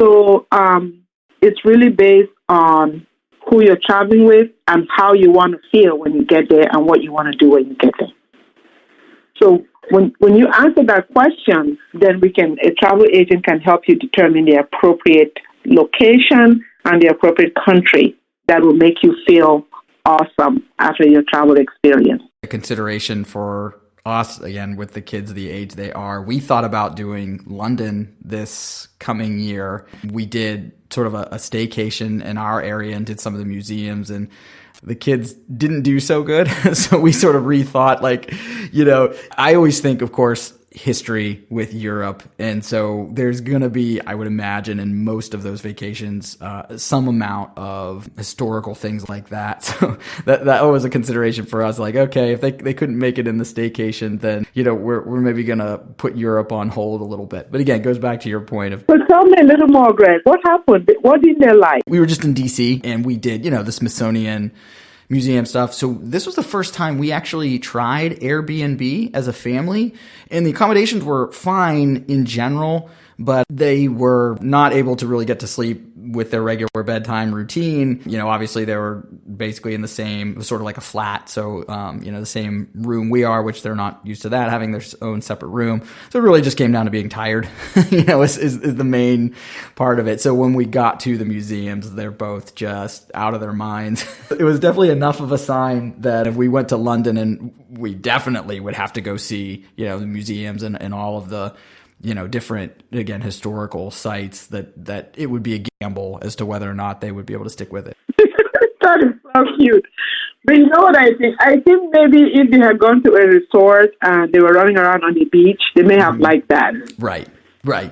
[SPEAKER 6] So it's really based on who you're traveling with and how you want to feel when you get there and what you want to do when you get there. So when you answer that question, then a travel agent can help you determine the appropriate location and the appropriate country that will make you feel awesome after your travel experience.
[SPEAKER 1] A consideration for us, again, with the kids the age they are, we thought about doing London this coming year. We did sort of a staycation in our area and did some of the museums, and the kids didn't do so good. So we sort of rethought, I always think, of course, history with Europe. And so there's going to be, I would imagine, in most of those vacations, some amount of historical things like that. So that was a consideration for us. Like, okay, if they couldn't make it in the staycation, then, we're maybe going to put Europe on hold a little bit. But again, it goes back to your point of...
[SPEAKER 6] But tell me a little more, Greg. What happened? What did they like?
[SPEAKER 1] We were just in D.C. and we did, the Smithsonian museum stuff. So this was the first time we actually tried Airbnb as a family, and the accommodations were fine in general, but they were not able to really get to sleep with their regular bedtime routine. Obviously they were basically in the same, it was sort of like a flat. So, the same room we are, which they're not used to that, having their own separate room. So it really just came down to being tired, is the main part of it. So when we got to the museums, they're both just out of their minds. It was definitely enough of a sign that if we went to London, and we definitely would have to go see, the museums and all of the, different, again, historical sites, that it would be a gamble as to whether or not they would be able to stick with it.
[SPEAKER 6] That is so cute. But you know what I think? I think maybe if they had gone to a resort and they were running around on the beach, they may have liked that.
[SPEAKER 1] Right.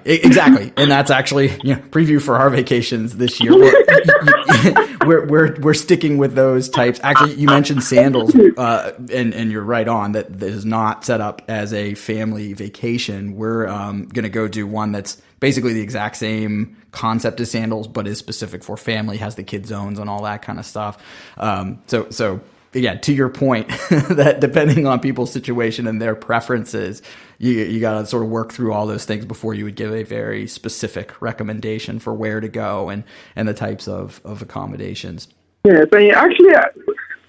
[SPEAKER 1] Exactly. And that's actually, preview for our vacations this year. We're sticking with those types. Actually, you mentioned sandals, and you're right on that is not set up as a family vacation. We're going to go do one that's basically the exact same concept as sandals, but is specific for family, has the kid zones and all that kind of stuff. So again, to your point, that depending on people's situation and their preferences, you got to sort of work through all those things before you would give a very specific recommendation for where to go and the types of accommodations.
[SPEAKER 6] Yes, and you actually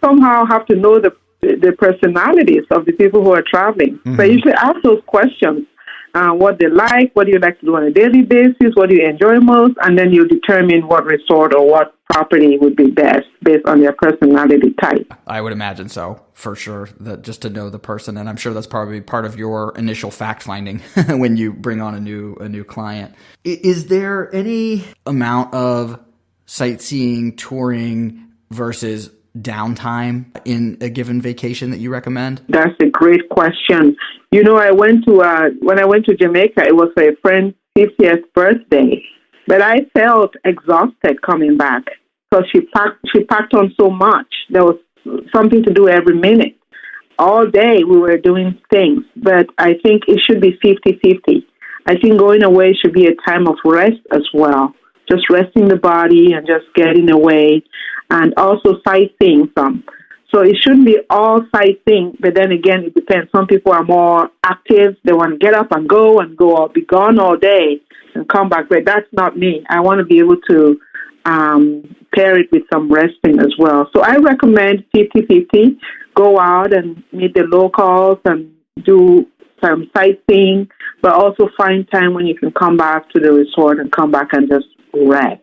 [SPEAKER 6] somehow have to know the personalities of the people who are traveling. Mm-hmm. So you usually ask those questions. What they like, what do you like to do on a daily basis, what do you enjoy most, and then you determine what resort or what property would be best based on their personality type.
[SPEAKER 1] I would imagine so, for sure, that just to know the person, and I'm sure that's probably part of your initial fact finding when you bring on a new client. Is there any amount of sightseeing, touring versus downtime in a given vacation that you recommend?
[SPEAKER 6] That's a great question. I went to when I went to Jamaica, it was for a friend's 50th birthday, But I felt exhausted coming back because she packed on so much. There was something to do every minute. All day we were doing things, but I think it should be 50-50. I think going away should be a time of rest as well. Just resting the body and just getting away, and also sightseeing some. So it shouldn't be all sightseeing, but then again, it depends. Some people are more active. They want to get up and go or be gone all day and come back. But that's not me. I want to be able to pair it with some resting as well. So I recommend 50-50. Go out and meet the locals and do some sightseeing, but also find time when you can come back to the resort and come back and just rest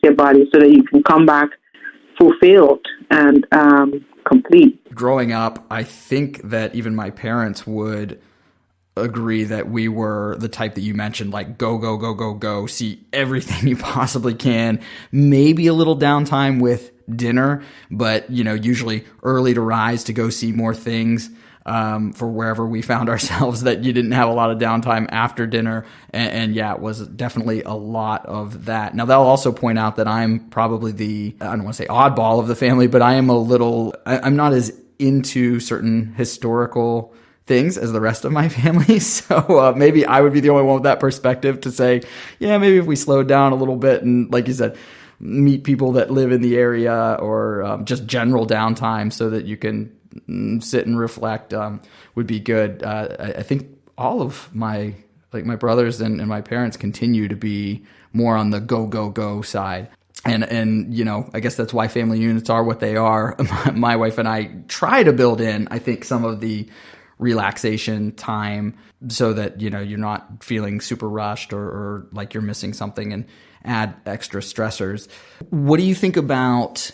[SPEAKER 6] your body so that you can come back fulfilled and complete.
[SPEAKER 1] Growing up, I think that even my parents would agree that we were the type that you mentioned, like go, see everything you possibly can, maybe a little downtime with dinner, but usually early to rise to go see more things for wherever we found ourselves, that you didn't have a lot of downtime after dinner. And yeah, it was definitely a lot of that. Now, that'll also point out that I'm probably I don't want to say oddball of the family, but I'm I'm not as into certain historical things as the rest of my family. So maybe I would be the only one with that perspective to say, yeah, maybe if we slowed down a little bit and, like you said, meet people that live in the area, or just general downtime so that you can sit and reflect would be good. I think all of my brothers and my parents continue to be more on the go side. And I guess that's why family units are what they are. My wife and I try to build in, I think, some of the relaxation time so that, you're not feeling super rushed or like you're missing something, and add extra stressors. What do you think about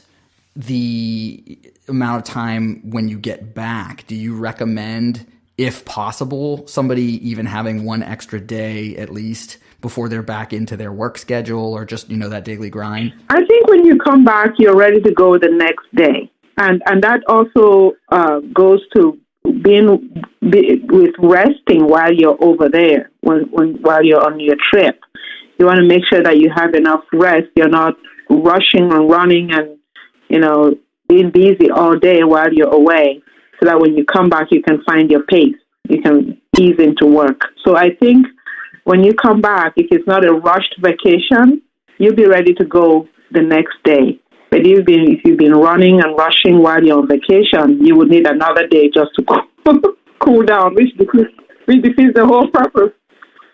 [SPEAKER 1] the amount of time when you get back? Do you recommend, if possible, somebody even having one extra day at least before they're back into their work schedule, or just, that daily grind?
[SPEAKER 6] I think when you come back, you're ready to go the next day. And that also goes to with resting while you're over there, while you're on your trip. You want to make sure that you have enough rest. You're not rushing and running and, being busy all day while you're away, so that when you come back, you can find your pace. You can ease into work. So I think when you come back, if it's not a rushed vacation, you'll be ready to go the next day. But if you've been running and rushing while you're on vacation, you would need another day just to cool down, which defeats the whole purpose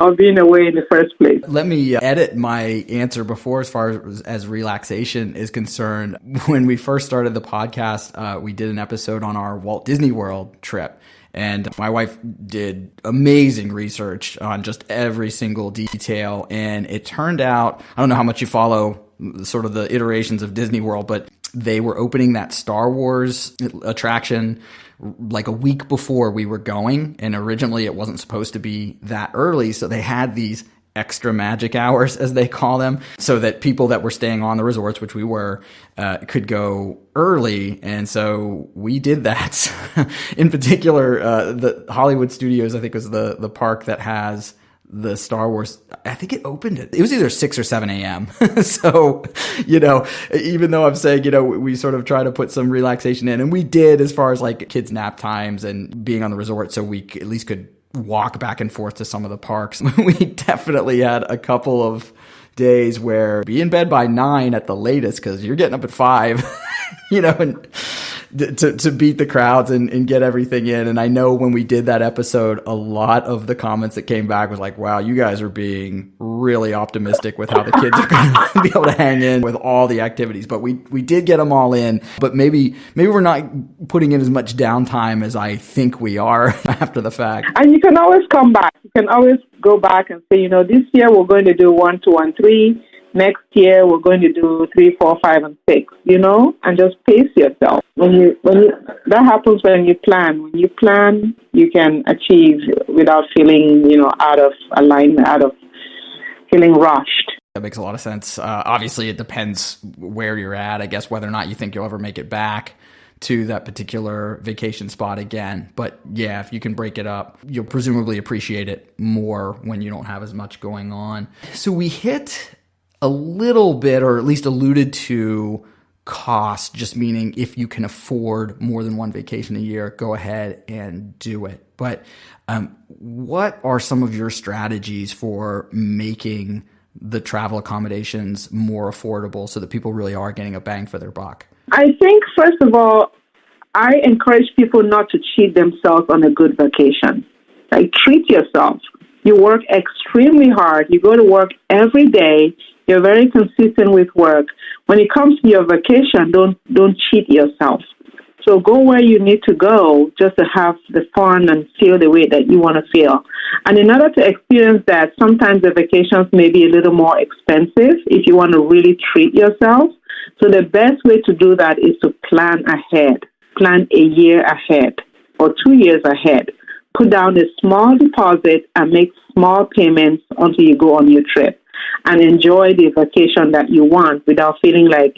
[SPEAKER 6] of being away in the first place.
[SPEAKER 1] Let me edit my answer before, as far as relaxation is concerned. When we first started the podcast, we did an episode on our Walt Disney World trip. And my wife did amazing research on just every single detail. And it turned out, I don't know how much you follow sort of the iterations of Disney World, but they were opening that Star Wars attraction like a week before we were going. And originally it wasn't supposed to be that early. So they had these extra magic hours, as they call them, so that people that were staying on the resorts, which we were, could go early. And so we did that. In particular, the Hollywood Studios, I think, was the park that has the Star Wars. I think it opened it was either 6 or 7 a.m. So, even though I'm saying, we sort of try to put some relaxation in, and we did, as far as like kids' nap times and being on the resort, so we at least could walk back and forth to some of the parks. We definitely had a couple of days where be in bed by 9 at the latest, because you're getting up at 5, and to beat the crowds and get everything in. And I know when we did that episode, a lot of the comments that came back was like, wow, you guys are being really optimistic with how the kids are going to be able to hang in with all the activities. But we did get them all in. But maybe we're not putting in as much downtime as I think we are after the fact.
[SPEAKER 6] And you can always come back. You can always go back and say, this year we're going to do 1, 2, and 3. Next year we're going to do 3, 4, 5, and 6, and just pace yourself. That happens when you plan. When you plan, you can achieve without feeling, out of alignment, out of feeling rushed.
[SPEAKER 1] That makes a lot of sense. Obviously, it depends where you're at, I guess, whether or not you think you'll ever make it back to that particular vacation spot again. But yeah, if you can break it up, you'll presumably appreciate it more when you don't have as much going on. So we hit a little bit, or at least alluded to, cost, just meaning if you can afford more than one vacation a year, go ahead and do it. But what are some of your strategies for making the travel accommodations more affordable so that people really are getting a bang for their buck?
[SPEAKER 6] I think, first of all, I encourage people not to cheat themselves on a good vacation. Like, treat yourself. You work extremely hard. You go to work every day. You're very consistent with work. When it comes to your vacation, don't cheat yourself. So go where you need to go just to have the fun and feel the way that you want to feel. And in order to experience that, sometimes the vacations may be a little more expensive if you want to really treat yourself. So the best way to do that is to plan ahead. Plan a year ahead or 2 years ahead. Put down a small deposit and make small payments until you go on your trip, and enjoy the vacation that you want without feeling like,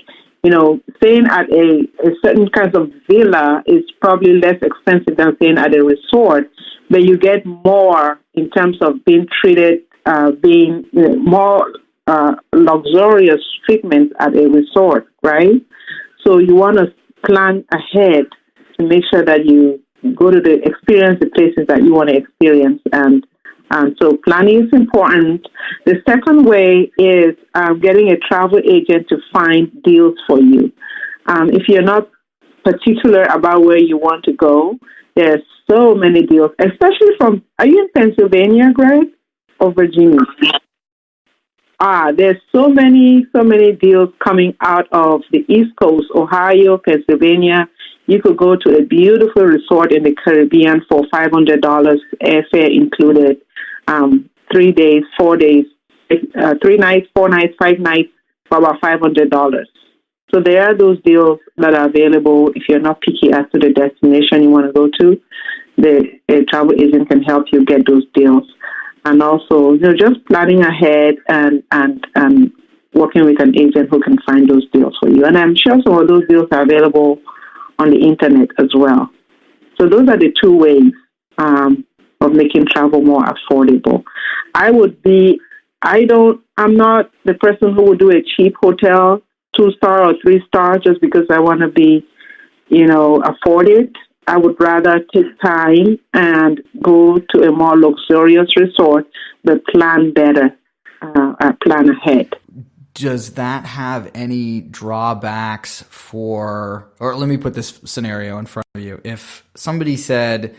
[SPEAKER 6] staying at a certain kind of villa is probably less expensive than staying at a resort, but you get more in terms of being treated, more luxurious treatment at a resort, right? So you want to plan ahead to make sure that you go to experience the places that you want to experience. And so planning is important. The second way is getting a travel agent to find deals for you. If you're not particular about where you want to go, there's so many deals, especially are you in Pennsylvania, Greg, or Virginia? There's so many deals coming out of the East Coast, Ohio, Pennsylvania. You could go to a beautiful resort in the Caribbean for $500, airfare included, 3 days, 4 days, 3 nights, 4 nights, 5 nights for about $500. So there are those deals that are available. If you're not picky as to the destination you want to go to, a travel agent can help you get those deals. And also, just planning ahead and working with an agent who can find those deals for you. And I'm sure some of those deals are available on the internet as well. So those are the two ways of making travel more affordable. I'm not the person who would do a cheap hotel, 2-star or 3-star, just because I want to be, afford it. I would rather take time and go to a more luxurious resort, but plan better, plan ahead.
[SPEAKER 1] Does that have any drawbacks or let me put this scenario in front of you. If somebody said,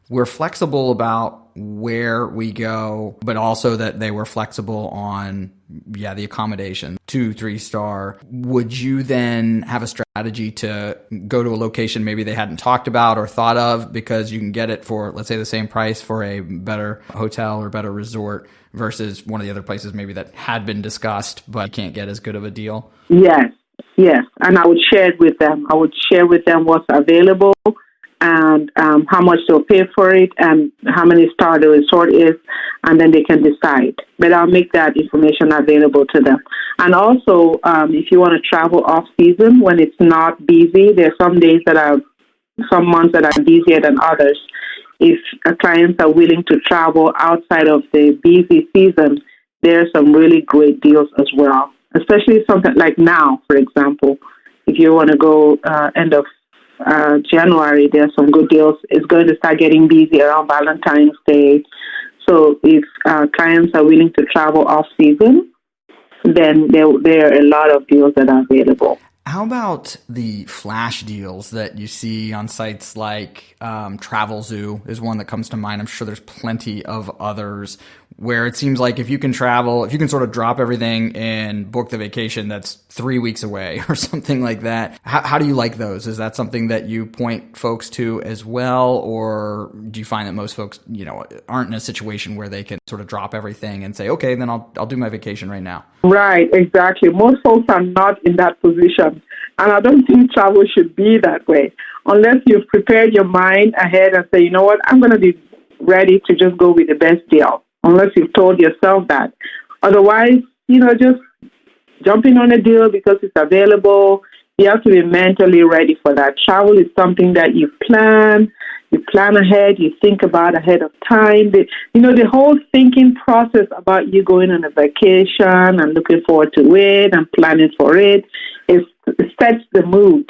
[SPEAKER 1] we're flexible about where we go, but also that they were flexible on, the accommodation, 2-3-star, would you then have a strategy to go to a location maybe they hadn't talked about or thought of because you can get it for, let's say, the same price for a better hotel or better resort versus one of the other places maybe that had been discussed but can't get as good of a deal?
[SPEAKER 6] Yes. And I would share it with them. I would share with them what's available and how much they'll pay for it and how many star the resort is, and then they can decide. But I'll make that information available to them. And also, if you want to travel off-season when it's not busy, there are some months that are busier than others. If clients are willing to travel outside of the busy season, there are some really great deals as well, especially something like now, for example. If you want to go end of January, there are some good deals. It's going to start getting busy around Valentine's Day. So if clients are willing to travel off-season, then there are a lot of deals that are available.
[SPEAKER 1] How about the flash deals that you see on sites like Travel Zoo is one that comes to mind. I'm sure there's plenty of others where it seems like if you can sort of drop everything and book the vacation that's 3 weeks away or something like that. How do you like those? Is that something that you point folks to as well? Or do you find that most folks, aren't in a situation where they can sort of drop everything and say, okay, then I'll do my vacation right now?
[SPEAKER 6] Right, exactly. Most folks are not in that position. And I don't think travel should be that way. Unless you've prepared your mind ahead and say, you know what, I'm going to be ready to just go with the best deal. Unless you've told yourself that. Otherwise, just jumping on a deal because it's available, You have to be mentally ready for that. Travel is something that you plan ahead, you think about ahead of time. The whole thinking process about you going on a vacation and looking forward to it and planning for it, it sets the mood,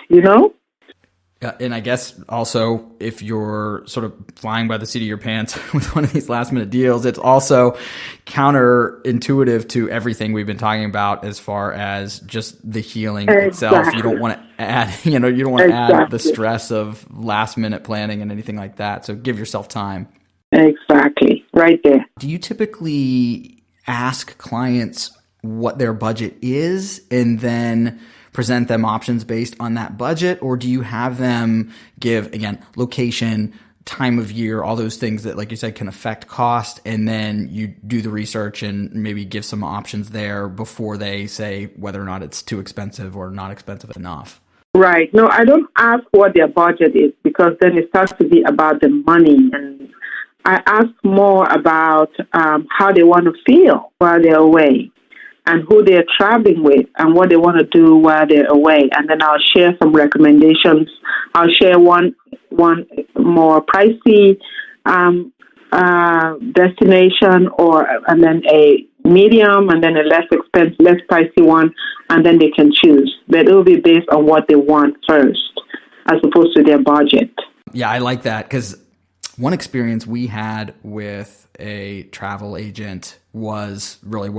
[SPEAKER 1] And I guess also if you're sort of flying by the seat of your pants with one of these last minute deals, it's also counterintuitive to everything we've been talking about as far as just the healing itself. You don't want to add, add the stress of last minute planning and anything like that. So give yourself time.
[SPEAKER 6] Exactly. Right there.
[SPEAKER 1] Do you typically ask clients what their budget is and then present them options based on that budget? Or do you have them give, again, location, time of year, all those things that, like you said, can affect cost, and then you do the research and maybe give some options there before they say whether or not it's too expensive or not expensive enough?
[SPEAKER 6] Right. No, I don't ask what their budget is, because then it starts to be about the money. And I ask more about how they want to feel while they're away, and who they're traveling with, and what they want to do while they're away. And then I'll share some recommendations. I'll share one more pricey destination, and then a medium, and then a less pricey one, and then they can choose. But it will be based on what they want first, as opposed to their budget.
[SPEAKER 1] Yeah, I like that, because one experience we had with a travel agent was really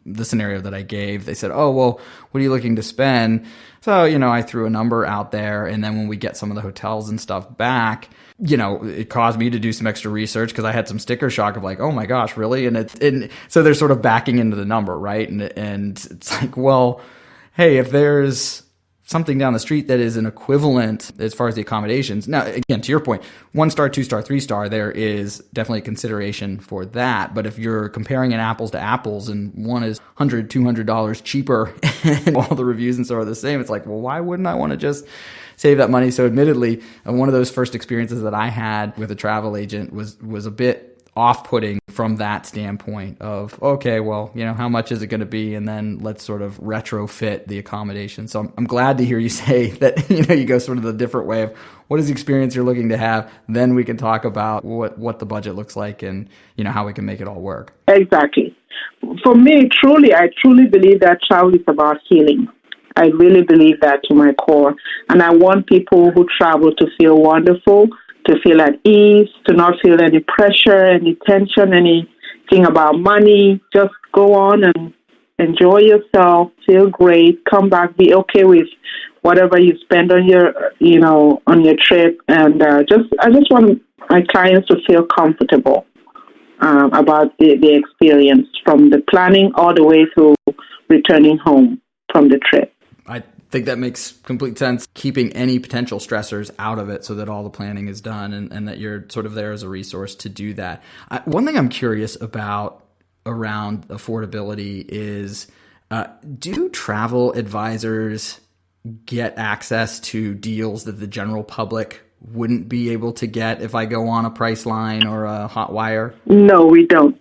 [SPEAKER 1] the scenario that I gave. They said, "Oh, well, what are you looking to spend?" So, I threw a number out there, and then when we get some of the hotels and stuff back, it caused me to do some extra research, because I had some sticker shock of like, "Oh my gosh, really?" And so they're sort of backing into the number, right? And it's like, well, hey, if there's something down the street that is an equivalent as far as the accommodations. Now, again, to your point, 1-star, 2-star, 3-star, there is definitely a consideration for that. But if you're comparing an apples to apples and one is $100, $200 cheaper and all the reviews and so are the same, it's like, well, why wouldn't I want to just save that money? So admittedly, one of those first experiences that I had with a travel agent was a bit off-putting from that standpoint of, okay, well, how much is it going to be? And then let's sort of retrofit the accommodation. So I'm glad to hear you say that, you go sort of the different way of what is the experience you're looking to have. Then we can talk about what the budget looks like and, how we can make it all work.
[SPEAKER 6] Exactly. For me, I truly believe that travel is about healing. I really believe that to my core. And I want people who travel to feel wonderful, to feel at ease, to not feel any pressure, any tension, anything about money. Just go on and enjoy yourself, feel great, come back, be okay with whatever you spend on your, on your trip. And I just want my clients to feel comfortable about the experience, from the planning all the way to returning home from the trip.
[SPEAKER 1] I think that makes complete sense, keeping any potential stressors out of it so that all the planning is done and that you're sort of there as a resource to do that. One thing I'm curious about around affordability is, do travel advisors get access to deals that the general public wouldn't be able to get if I go on a Priceline or a Hotwire? No,
[SPEAKER 6] we don't.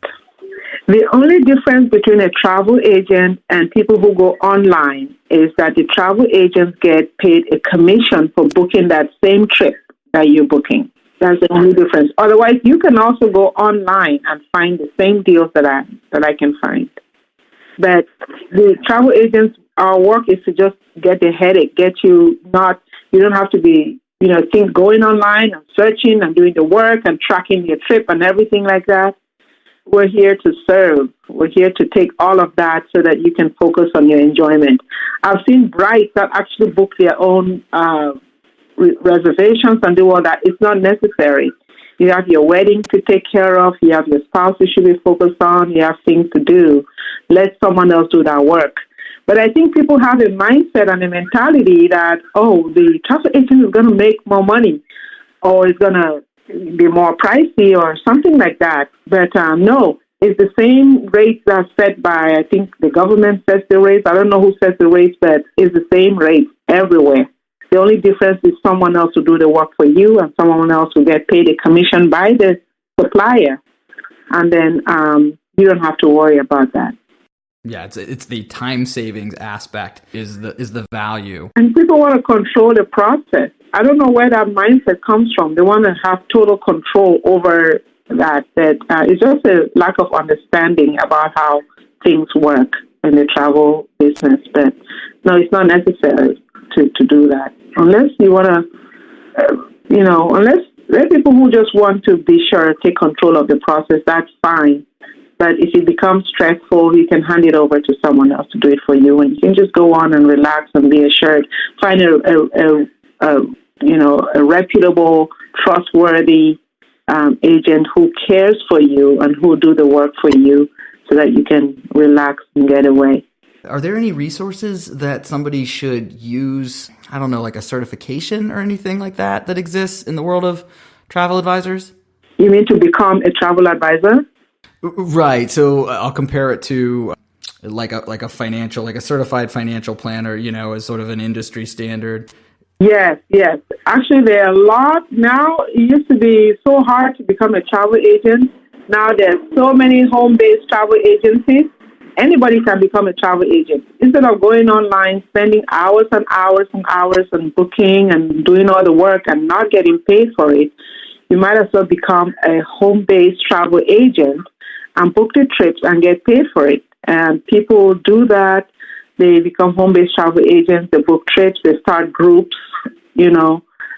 [SPEAKER 6] The only difference between a travel agent and people who go online is that the travel agents get paid a commission for booking that same trip that you're booking. That's the only difference. Otherwise, you can also go online and find the same deals that I can find. But the travel agents, our work is to just get the headache, you don't have to be, going online and searching and doing the work and tracking your trip and everything like that. We're here to serve. We're here to take all of that so that you can focus on your enjoyment. I've seen brides that actually book their own reservations and do all that. It's not necessary. You have your wedding to take care of. You have your spouse you should be focused on. You have things to do. Let someone else do that work. But I think people have a mindset and a mentality that, the travel agent is going to make more money, or it's going to be more pricey or something like that. But no, it's the same rates that's set by, I think the government sets the rates. I don't know who sets the rates, but it's the same rates everywhere. The only difference is someone else will do the work for you and someone else will get paid a commission by the supplier. And then you don't have to worry about that.
[SPEAKER 1] Yeah, it's the time savings aspect is the value.
[SPEAKER 6] And people want to control the process. I don't know where that mindset comes from. They want to have total control over that. It's just a lack of understanding about how things work in the travel business. But no, it's not necessary to do that. Unless you want to, unless there are people who just want to be sure, take control of the process, that's fine. But if it becomes stressful, you can hand it over to someone else to do it for you, and you can just go on and relax and be assured. Find a reputable, trustworthy agent who cares for you and who do the work for you, so that you can relax and get away.
[SPEAKER 1] Are there any resources that somebody should use? I don't know, like a certification or anything like that exists in the world of travel advisors?
[SPEAKER 6] You mean to become a travel advisor?
[SPEAKER 1] Right. So I'll compare it to like a certified financial planner, as sort of an industry standard.
[SPEAKER 6] Yes. Actually, there are a lot now. It used to be so hard to become a travel agent. Now there's so many home-based travel agencies. Anybody can become a travel agent. Instead of going online, spending hours and hours and hours and booking and doing all the work and not getting paid for it, you might as well become a home-based travel agent and book the trips and get paid for it. And people do that. They become home-based travel agents. They book trips. They start groups,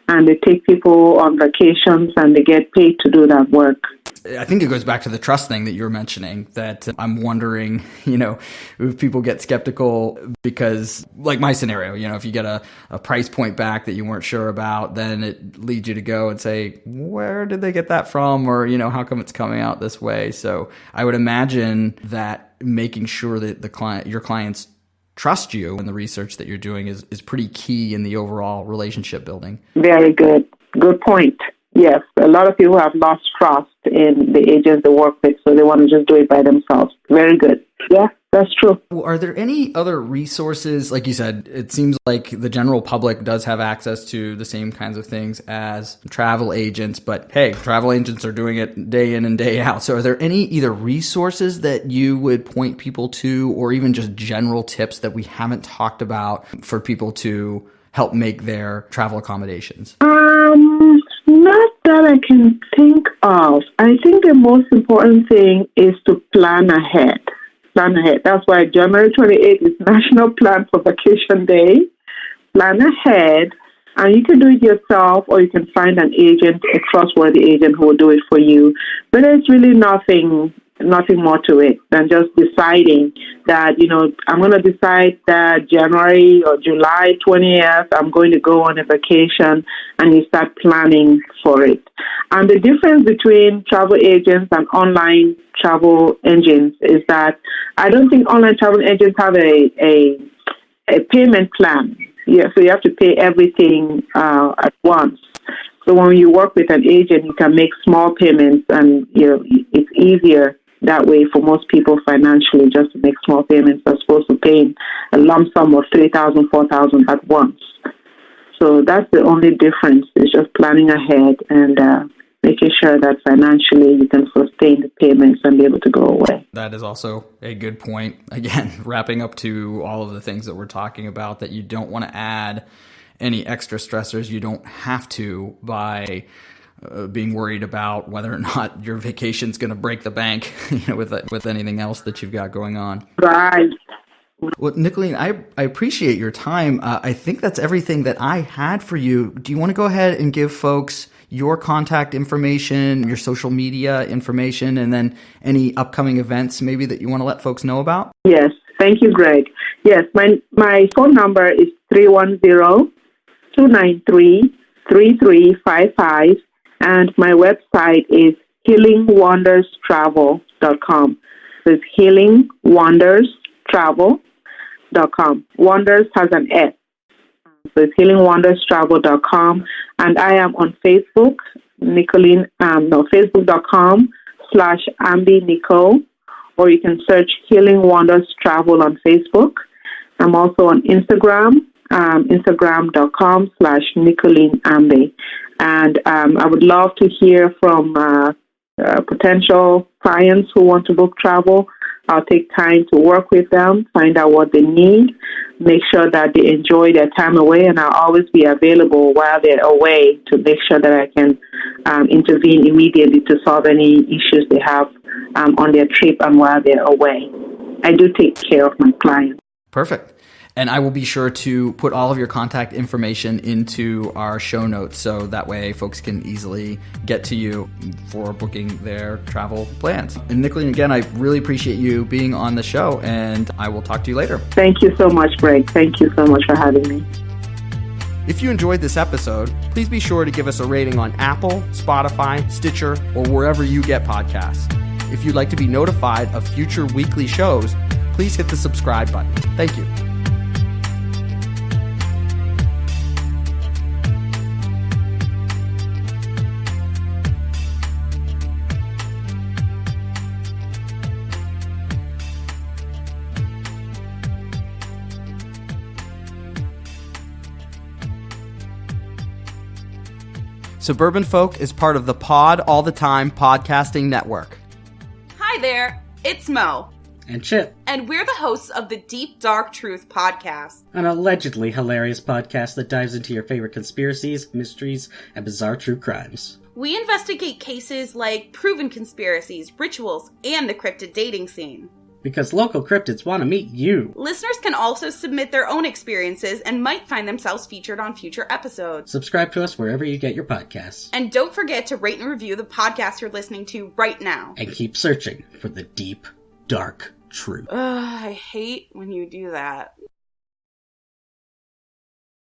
[SPEAKER 6] and they take people on vacations and they get paid to do that work.
[SPEAKER 1] I think it goes back to the trust thing that you were mentioning, that I'm wondering, if people get skeptical because, like my scenario, if you get a price point back that you weren't sure about, then it leads you to go and say, where did they get that from? Or, how come it's coming out this way? So I would imagine that making sure that your clients trust you and the research that you're doing is pretty key in the overall relationship building. Very good. Good point. Yes, a lot of people have lost trust in the agents they work with, so they want to just do it by themselves. Very good. Yeah, that's true. Well, are there any other resources? Like you said, it seems like the general public does have access to the same kinds of things as travel agents, but hey, travel agents are doing it day in and day out. So are there any either resources that you would point people to, or even just general tips that we haven't talked about for people to help make their travel accommodations? Not that I can think of. I think the most important thing is to plan ahead. Plan ahead. That's why January 28th is National Plan for Vacation Day. Plan ahead, and you can do it yourself, or you can find an agent, a trustworthy agent who will do it for you. But there's really nothing more to it than just deciding that, I'm going to decide that January or July 20th, I'm going to go on a vacation, and you start planning for it. And the difference between travel agents and online travel agents is that I don't think online travel agents have a payment plan. Yeah, so you have to pay everything at once. So when you work with an agent, you can make small payments, and it's easier that way for most people financially, just to make small payments as opposed to paying a lump sum of $3,000, $4,000 at once. So that's the only difference. It's just planning ahead and making sure that financially you can sustain the payments and be able to go away. That is also a good point. Again, wrapping up to all of the things that we're talking about, that you don't want to add any extra stressors you don't have to by being worried about whether or not your vacation's going to break the bank, with anything else that you've got going on. Right. Well, Nicoline, I appreciate your time. I think that's everything that I had for you. Do you want to go ahead and give folks your contact information, your social media information, and then any upcoming events maybe that you want to let folks know about? Yes. Thank you, Greg. Yes, my phone number is 310-293-3355. And my website is healingwonderstravel.com. So it's healingwonderstravel.com. Wonders has an S. So it's healingwonderstravel.com. And I am on Facebook, Facebook.com/Ambe Nico, or you can search Healing Wonders Travel on Facebook. I'm also on Instagram, Instagram.com/Nicoline Ambe. And I would love to hear from potential clients who want to book travel.
[SPEAKER 6] I'll take time to work with them, find out what they need, make sure that they enjoy their time away, and I'll always be available while they're away to make sure that I can intervene immediately to solve any issues they have on their trip and while they're away. I do take care of my clients.
[SPEAKER 1] Perfect. And I will be sure to put all of your contact information into our show notes so that way folks can easily get to you for booking their travel plans. And Nicoline, again, I really appreciate you being on the show, and I will talk to you later.
[SPEAKER 6] Thank you so much, Greg. Thank you so much for having me.
[SPEAKER 1] If you enjoyed this episode, please be sure to give us a rating on Apple, Spotify, Stitcher, or wherever you get podcasts. If you'd like to be notified of future weekly shows, please hit the subscribe button. Thank you. Suburban Folk is part of the Pod All the Time podcasting network.
[SPEAKER 7] Hi there, it's Mo.
[SPEAKER 8] And Chip.
[SPEAKER 7] And we're the hosts of the Deep Dark Truth podcast.
[SPEAKER 8] An allegedly hilarious podcast that dives into your favorite conspiracies, mysteries, and bizarre true crimes.
[SPEAKER 7] We investigate cases like proven conspiracies, rituals, and the cryptid dating scene.
[SPEAKER 8] Because local cryptids want to meet you.
[SPEAKER 7] Listeners can also submit their own experiences and might find themselves featured on future episodes.
[SPEAKER 8] Subscribe to us wherever you get your podcasts.
[SPEAKER 7] And don't forget to rate and review the podcast you're listening to right now.
[SPEAKER 8] And keep searching for the deep, dark truth.
[SPEAKER 7] I hate when you do that.